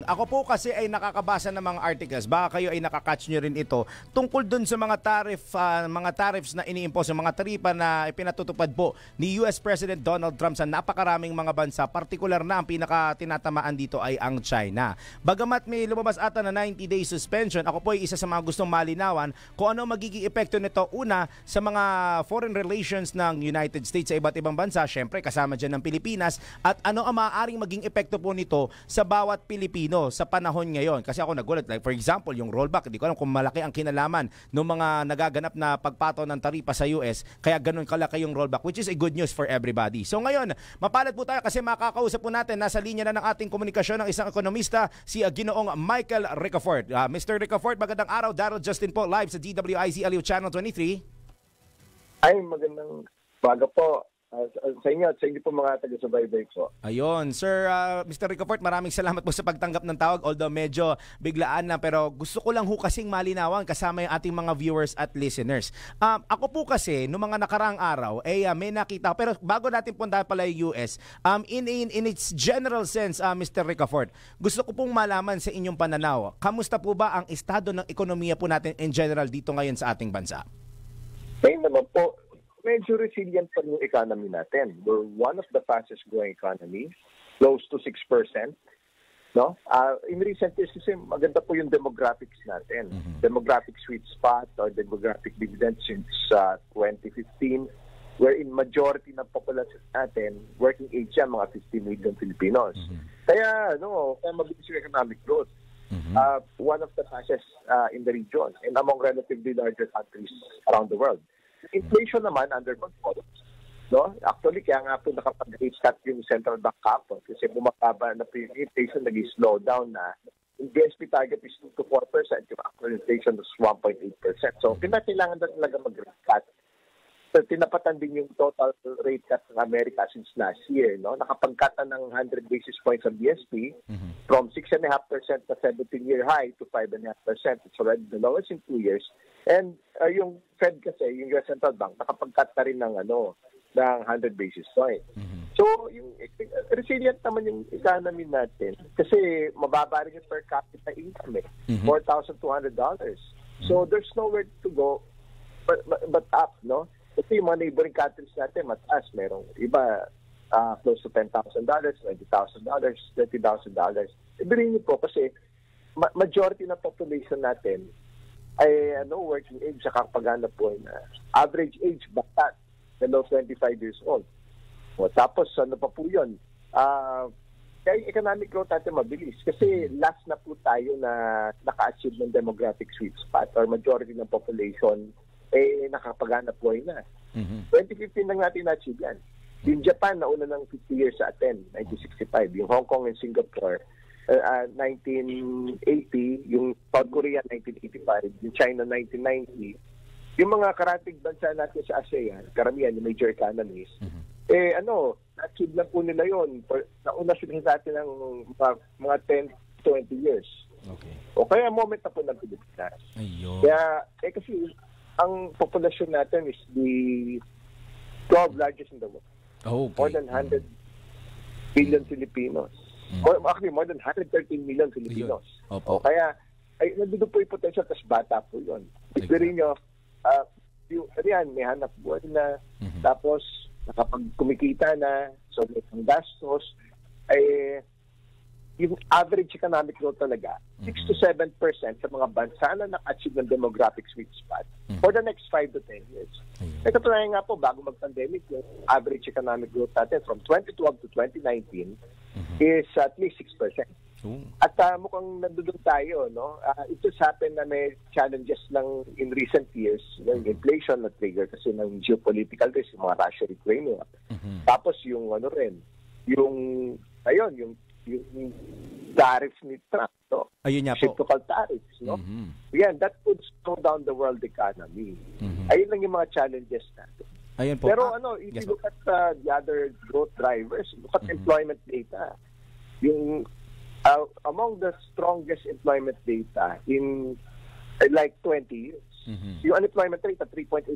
Ako po kasi ay nakakabasa ng mga articles, baka kayo ay nakakatch nyo rin ito, tungkol dun sa mga tariffs na ini-impose, mga taripa na ipinatutupad po ni US President Donald Trump sa napakaraming mga bansa, partikular na ang pinaka-tinatamaan dito ay ang China. Bagamat may lumabas ata na 90-day suspension, ako po ay isa sa mga gustong malinawan kung ano magiging epekto nito una sa mga foreign relations ng United States sa iba't ibang bansa, syempre kasama dyan ng Pilipinas, at ano ang maaaring maging epekto po nito sa bawat Pilipino sa panahon ngayon. Kasi ako nagulat, like for example, yung rollback, hindi ko alam kung malaki ang kinalaman ng mga nagaganap na pagpataw ng taripa sa US, kaya ganun kalaki yung rollback, which is a good news for everybody. So ngayon, mapalad po tayo kasi makakausap po natin, nasa linya na ng ating komunikasyon ng isang ekonomista, si Ginoong Michael Ricafort. Mr. Ricafort, magandang araw. Darryl Justin po, live sa DWIZ Aliw Channel 23. Ay, magandang baga po. Sa inyo at sa inyo po mga taga-subaybay po. Ayun, Sir Mr. Ricafort, maraming salamat po sa pagtanggap ng tawag, although medyo biglaan na, pero gusto ko lang ho kasing malinawan kasama yung ating mga viewers at listeners. Ako po kasi, noong mga nakaraang araw, may nakita, pero bago natin punta pala yung US, in its general sense, Mr. Ricafort, gusto ko pong malaman sa inyong pananaw, kamusta po ba ang estado ng ekonomiya po natin in general dito ngayon sa ating bansa? Ngayon naman po, medyo resilient pa yung economy natin. We're one of the fastest growing economies, close to 6%. No? In recent years, kasi maganda po yung demographics natin. Demographic sweet spot or demographic dividend since 2015, wherein majority ng population natin, working age yan, mga 50 million Filipinos. Kaya mabilis yung economic growth. One of the fastest in the region and among relatively larger countries around the world. Inflation naman under control. No? Actually, kaya nga po nakapag-rate cut yung central bank kapon kasi bumababa na po yung inflation, nag-slow down na. Yung BSP target is 2 to 4%. Yung actual inflation was 1.8%. So, kailangan na talaga mag-rate cut. So, tinapatan din yung total rate cut ng Amerika since last year. No? Nakapag-cut na ng 100 basis points ang BSP from 6.5% na 17-year high to 5.5%. It's already the lowest in 2 years. And yung Fed kasi, yung US Central Bank, nakapag-cut na rin ng 100 basis points. So, yung resilient naman yung economy natin kasi mababa rin yung per capita income $4,200. So, there's nowhere to go but up, no? Kasi yung mga neighboring countries natin, mataas, merong iba close to $10,000, $20,000, $30,000. Ibirin niyo po kasi majority ng population natin ay working age sa kapaghanap po na average age bata below 25 years old. O, tapos ano pa po yun? Kaya yung economic growth natin mabilis kasi last na po tayo na naka-achieve ng demographic sweet spot or majority ng population nakapaghanap buhay na. 2015 lang natin na-achieve yan. Yung Japan nauna ng 50 years sa atin, 1965. Yung Hong Kong and Singapore 1980, yung South Korea 1985, yung China 1990. Yung mga karatig bansa natin sa ASEAN, karamihan yung major economies, na-achieve lang po nila yun. Nauna sila sa atin ng mga 10-20 years. Okay. O kaya moment na po ng Pilipinas. Ayun. Kaya, kasi ang populasyon natin is the 12 largest in the world. Okay. More than 100 billion Filipinos. Actually, more than 113 million Filipinos. O kaya, nandito po yung potential, tas bata po yun. Isbirin nyo, may hanap buhay na, tapos nakapag-kumikita na, so may pang gastos, yung average economic growth talaga, 6 to 7% sa mga bansa na naka-achieve ng demographic sweet spot for the next 5 to 10 years. Katunayan nga po, bago mag-pandemic, yung average economic growth natin from 2012 to 2019 is at least 6%. At mukhang nandun tayo, no? It just happened na may challenges lang in recent years, yung inflation na trigger kasi ng geopolitical risk, yung mga Russia-Ukraine. Tapos yung yung tariffs ni Trump, no? Ayun nga po. Reciprocal tariffs, no? Yan, that could slow down the world economy. Ayun lang yung mga challenges natin. Ayun po. Pero if you look at the other growth drivers, look at employment data. Yung among the strongest employment data in like 20 years. Yung unemployment rate at 3.8%,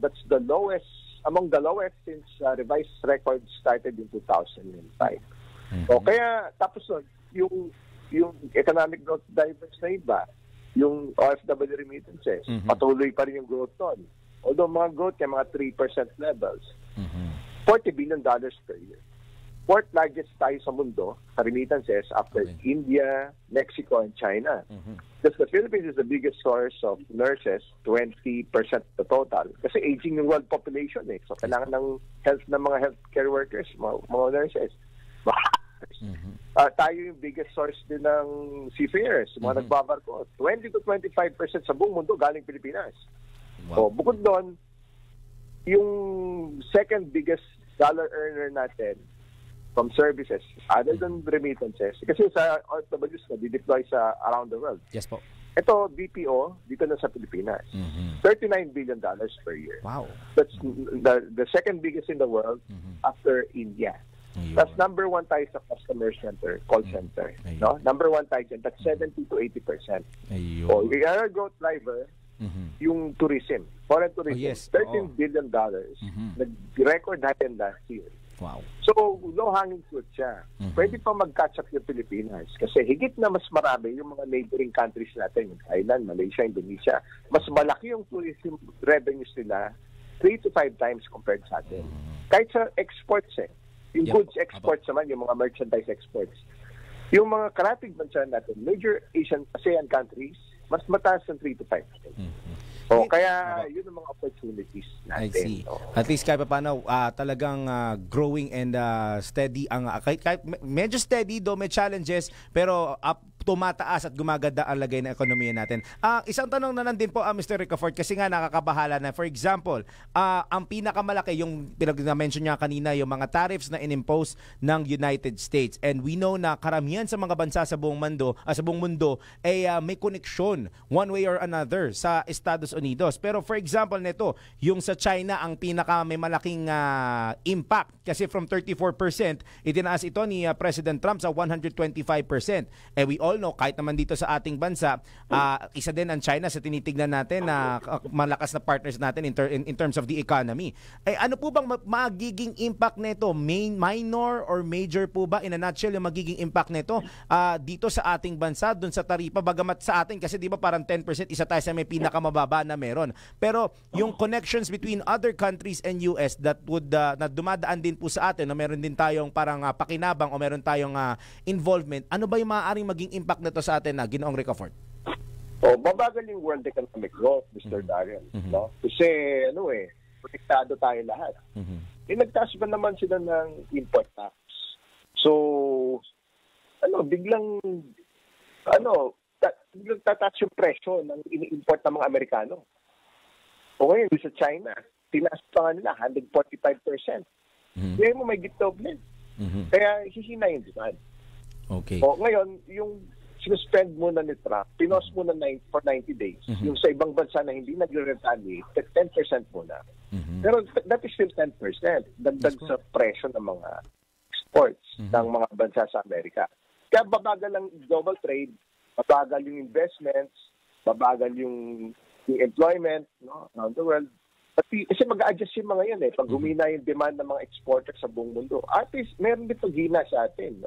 that's the lowest, among the lowest since revised records started in 2005. O kaya, tapos yung yung economic growth drivers na iba, yung OFW remittances, patuloy pa rin yung growth doon. Although mga growth niya, mga 3% levels, $40 billion per year. Fourth largest tayo sa mundo sa remittances after India, Mexico, and China. Because the Philippines is the biggest source of nurses, 20% the total. Kasi aging yung world population eh. So kailangan ng health ng mga healthcare workers, mga nurses. Tayo yung biggest source din ng seafarers, mga nagbabarko. 20 to 25% sa buong mundo galing Pilipinas. Wow. So, bukod doon, yung second biggest dollar earner natin from services, other than remittances, kasi sa OFWs na dideploy sa around the world. Yes po. Ito, BPO, dito na sa Pilipinas. $39 billion per year. Wow. That's the second biggest in the world after India. That's number one tayo sa customer center, call center. No? Number one tayo dyan. That's 70 to 80%. So, the other growth driver, yung tourism. Foreign tourism. $13 billion. Nag-record high end last year. Wow. So, low-hanging fruit siya. Pwede pa mag-catch up yung Pilipinas kasi higit na mas marami yung mga neighboring countries natin, Thailand, Malaysia, Indonesia. Mas malaki yung tourism revenues nila 3 to 5 times compared sa atin. Kahit sa exports yung goods exports naman, yung mga merchandise exports. Yung mga karatig bansa natin, major ASEAN countries, mas mataas ng 3 to 5 times. Kaya yun ang mga opportunities natin. I see. At least kahit paano talagang growing and steady ang kahit medyo steady do may challenges pero tumataas at gumaganda ang lagay ng ekonomiya natin. Isang tanong na din po Mr. Ricafort kasi nga nakakabahala na. For example, ang pinakamalaki yung pinag-mention niya kanina yung mga tariffs na inimpose ng United States. And we know na karamihan sa mga bansa sa buong mundo ay may koneksyon one way or another sa Estados Unidos. Pero for example nito, yung sa China ang pinaka may malaking impact kasi from 34% itinaas ito ni President Trump sa 125%. We all know kahit naman dito sa ating bansa, isa din ang China sa tinitignan natin na malakas na partners natin in terms of the economy. Ano po bang magiging impact nito? Minor or major po ba in a nutshell yung magiging impact nito dito sa ating bansa dun sa taripa bagamat sa atin kasi di ba parang 10% isa tayo sa may pinakamababa na meron. Pero yung connections between other countries and US that would na dumadaan din po sa atin na meron din tayong parang pakinabang o meron tayong involvement, ano ba yung maaaring maging impact nito sa atin na Ginoong Ricafort? Babagal yung world economic growth, Mr. Darian. No? Kasi protektado tayo lahat. Nagtaas ba naman sila ng import tax? So, biglang tataas yung presyo ng ini-import ng mga Amerikano. O ngayon, sa China, tinaas pa nga nila 145%. Ngayon mo may gitoblen. Kaya hihina yung demand. Okay. Ngayon, yung sinuspend muna ni Trump, pinos muna for 90 days. Yung sa ibang bansa na hindi nagre-retaliate, 10% muna. Pero that is still 10%. Dagdag sa presyo ng mga exports ng mga bansa sa Amerika. Kaya babagal ang global trade, babagal yung investments, babagal yung employment around the world. Kasi mag-a-adjust yung mga yan pag humina yung demand ng mga exporters sa buong mundo. At least, meron dito hina sa atin.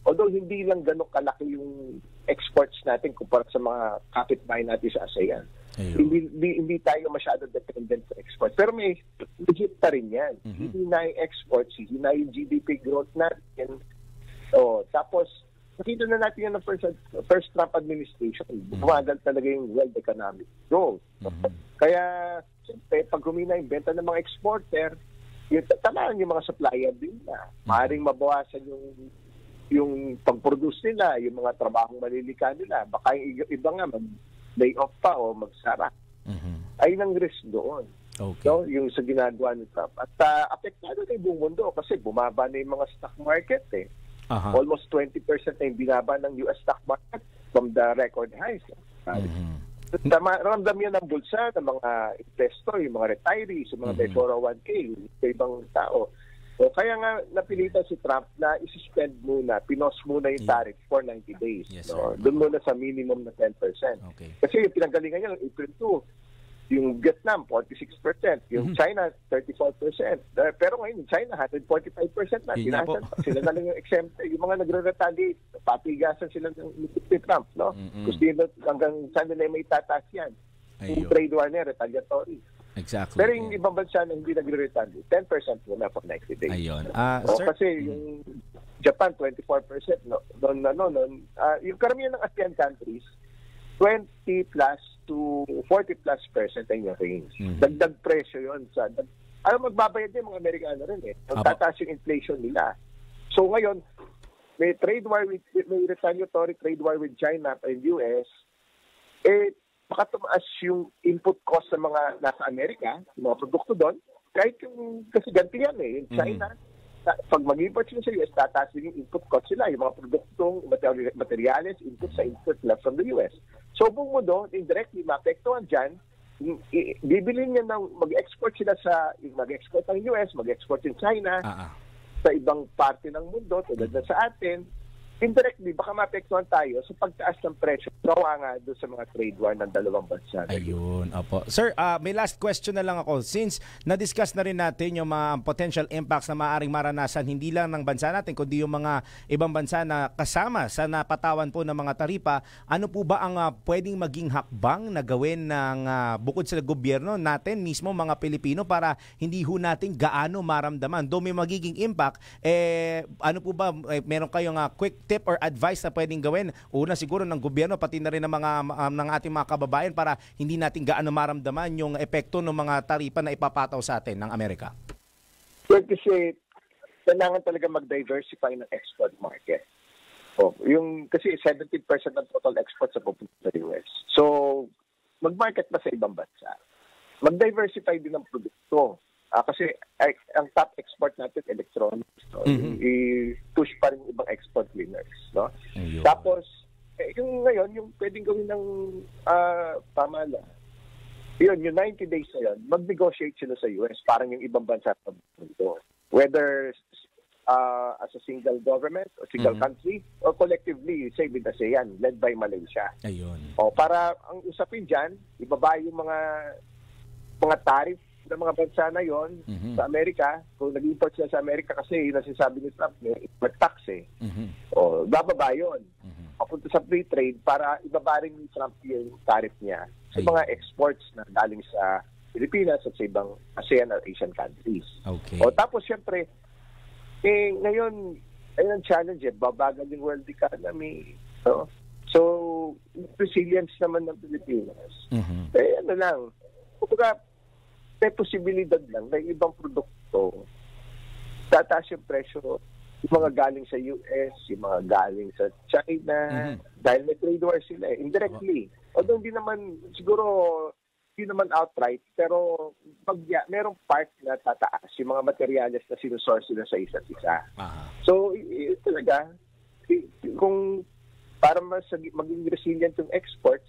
Although hindi lang ganun kalaki yung exports natin kumpara sa mga kapitbahay natin sa ASEAN. Hindi tayo masyado dependent sa exports. Pero may legit pa rin yan. Hihina yung exports, hihina yung GDP growth natin. Tapos, nakita na natin yan ng first Trump administration. Bumagal talaga yung world economic growth. Kaya, siyempre, pag humina yung benta ng mga exporter, tamaan yung mga supplier din na. Maaaring mabawasan yung pag-produce nila, yung mga trabahong malilika nila. Baka yung iba nga mag-lay off pa o magsara. Ay nang risk doon. Okay. Yung sa ginagawa ni Trump. At apektado na yung buong mundo kasi bumaba na yung mga stock market Almost 20% na yung binaba ng US stock market from the record highs. Ramdam yan ng bulsa ng mga investor, yung mga retirees, yung mga 401k, yung ibang tao. So, kaya nga napilitan si Trump na isuspend muna, pinos muna yung tariff for 90 days. Yes, Doon muna sa minimum na 10%. Okay. Kasi yung pinanggalingan niya ng April 2, Yung Vietnam, 46%. Yung China, 34%. Pero ngayon, yung China, 145% na. Tinasan pa. Sila na lang yung exempt. Yung mga nagre-retaliate, papigasan sila ng ni Trump, no? Kasi hanggang saan nila may tataas yan. Yung trade war niya, retaliatory. Exactly. Pero yung ibang bansa na hindi nagre-retaliate, 10% muna for 90 days. Ayun. Sir, kasi yung Japan, 24%. Yung karamihan ng ASEAN countries, 20 plus to 40 plus % ang yung range. Dagdag presyo yun. Magbabayad din mga Amerikano rin eh. Tataas yung inflation nila. So ngayon, may retaliatory trade war with China and US, baka tumaas yung input cost sa mga nasa Amerika, yung mga produkto doon, kahit kasi ganti yan eh. Yung China, pag mag-import sila sa US, tataas din yung input cost sila, yung mga produktong materials, input sa input left from the US. So buong mundo, indirectly, maapektuhan dyan, bibili niya mag-export sila mag-export ng US, mag-export yung China, sa ibang parte ng mundo, tulad na sa atin, indirectly, baka maapektuhan tayo sa pagtaas ng presyo. Gawa nga doon sa mga trade war ng dalawang bansa. Ayun, opo. Sir, may last question na lang ako. Since na-discuss na rin natin yung mga potential impacts na maaaring maranasan hindi lang ng bansa natin, kundi yung mga ibang bansa na kasama sa napatawan po ng mga taripa, ano po ba ang pwedeng maging hakbang na gawin ng bukod sa gobyerno natin, mismo mga Pilipino, para hindi ho natin gaano maramdaman? Though may magiging impact, ano po ba, meron kayong quick tip or advice na pwedeng gawin? Una siguro ng gobyerno, pati na rin ng ating mga kababayan para hindi natin gaano maramdaman yung epekto ng mga taripa na ipapataw sa atin ng Amerika. Well, kasi kailangan talaga mag-diversify ng export market. Kasi 70% ng total export sa pupunta sa US. So, mag-market pa sa ibang bansa. Mag-diversify din ng produkto. Kasi ang top export natin, electronics. No? I-push pa rin ibang export winners. No? Tapos, yung ngayon, yung pwedeng gawin ng pamahalaan, yung 90 days na yun, mag-negotiate sila sa US, parang yung ibang bansa sa mundo. Whether as a single government or single country, or collectively, say with ASEAN, led by Malaysia. Ayun. Para ang usapin dyan, ibaba yung mga tariff ng mga bansa na yon sa Amerika. Kung nag-import sila sa Amerika, kasi yung nasisabi ni Trump, may tax eh. Bababa yun. Papunta sa free trade para ibaba rin ni Trump yung tariff niya sa mga exports na galing sa Pilipinas at sa ibang ASEAN or Asian countries. Okay. Tapos syempre, ngayon, ayun ang challenge babagal yung world economy. So resilience naman ng Pilipinas. Ano lang, kumbaga, may posibilidad lang na ibang produkto, tataas yung presyo, yung mga galing sa US, yung mga galing sa China, dahil may trade war sila indirectly. Although hindi naman outright, pero merong part na tataas yung mga materials na sinusource sila sa isa't isa. So, talaga, kung para maging resilient yung exports,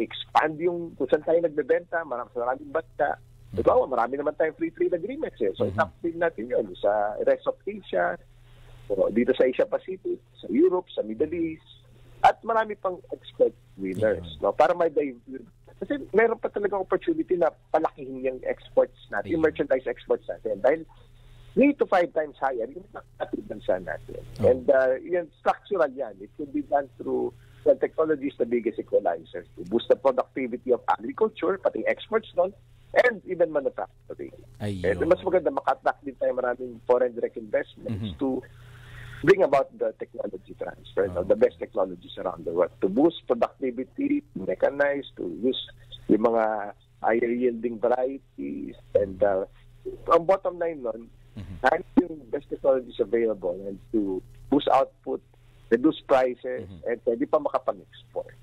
expand yung kung saan tayo nagbebenta, maraming bansa. Marami naman tayong free trade agreements So, itapin natin yun sa rest of Asia, dito sa Asia Pacific, sa Europe, sa Middle East, at marami pang export winners. Para kasi meron pa talagang opportunity na palakihin yung exports natin, yung merchandise exports natin. Dahil 3 to 5 times higher yung ating bansa natin. And yan, structural yan. It could be done through technology is the biggest equalizer to boost the productivity of agriculture, pati exports doon, and even manufacturing. And mas maganda maka-attract din tayo maraming foreign direct investments to bring about the technology transfer, the best technologies around the world, to boost productivity, to mechanize, to use yung mga higher yielding varieties, and ang bottom line nun, having best technologies available and to boost output, reduce prices, and pwede pa makapag-export.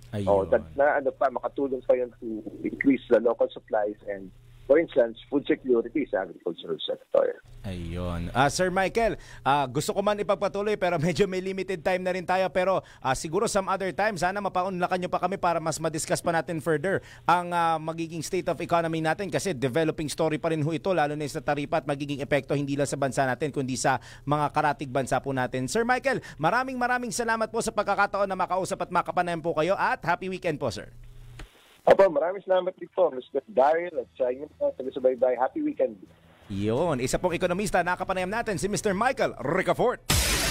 Makatulong pa yun to increase the local supplies and, for instance, food security sa agricultural sector. Ayun. Sir Michael, gusto ko man ipagpatuloy pero medyo may limited time na rin tayo. Pero siguro some other time, sana mapaunlakan nyo pa kami para mas madiscuss pa natin further ang magiging state of economy natin. Kasi developing story pa rin ho ito, lalo na sa taripa at magiging epekto hindi lang sa bansa natin, kundi sa mga karatig bansa po natin. Sir Michael, maraming salamat po sa pagkakataon na makausap at makapanayam po kayo at happy weekend po, sir. Opo, maraming salamat dito, Mr. Daryl, at sa inyo po, taga-subaybay. Happy weekend. Yun, isa pong ekonomista, nakapanayam natin si Mr. Michael Ricafort.